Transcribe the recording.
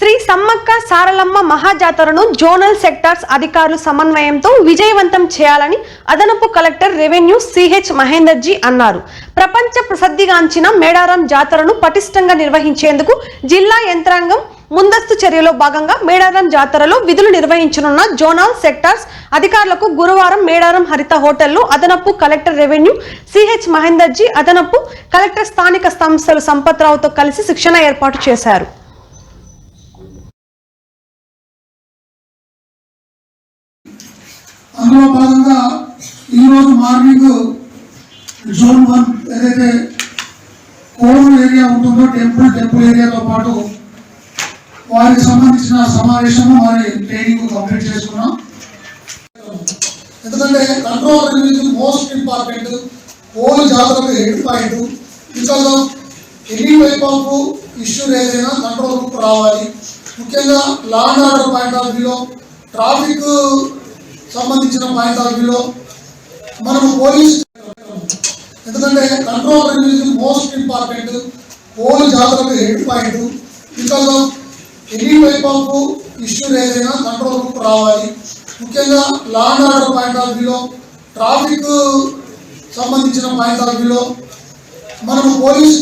శ్రీ సమ్మక్క సారలమ్మ మహాజాతరను zonal sectors అధికారులు సమన్వయంతో విజయవంతం చేయాలని అదనపు collector revenue CH Mahender ji అన్నారు. ప్రపంచ ప్రసిద్ధిగాంచిన మేడారం జాతరను పటిష్టంగా నిర్వహించేందుకు జిల్లా యంత్రాంగం ముందస్తు చర్యలో భాగంగా మేడారం జాతరలో విధులు నిర్వహించనున్న జోనల్ సెక్టార్స్ అధికారులకు గురువారం మేడారం హరిత హోటల్లో అదనపు collector revenue CH Mahender ji, అదనపు కలెక్టర్ స్థానిక సంస్థలు సంపత్రావుతో కలిసి శిక్షణ ఏర్పాటు చేశారు. అందులో భాగంగా ఈరోజు మార్నింగ్ జోన్ 1 ఏదైతే కోవూరు ఏరియా ఉంటుందో టెంపుల్ ఏరియాతో పాటు వారికి సంబంధించిన సమావేశము వారి ట్రైనింగ్ కంప్లీట్ చేసుకున్నాం. ఎందుకంటే కంట్రోల్ అనేది మోస్ట్ ఇంపార్టెంట్, ఓల్ జాతరకు head point. Because of any type of issue ఏదైనా కంట్రోల్ రూమ్ రావాలి. ముఖ్యంగా law and order point of వ్యూలో, ట్రాఫిక్ సంబంధించిన పాయింట్ ఆఫ్ వ్యూలో మనము పోలీస్, ఎందుకంటే కంట్రోల్ అనేది మోస్ట్ ఇంపార్టెంట్, ఓల్ జాతరకు head point. Because of any type of issue ఏదైనా కంట్రోల్ రూమ్ రావాలి. ముఖ్యంగా law and order point of వ్యూలో, ట్రాఫిక్ సంబంధించిన పాయింట్ ఆఫ్ వ్యూలో మనము పోలీస్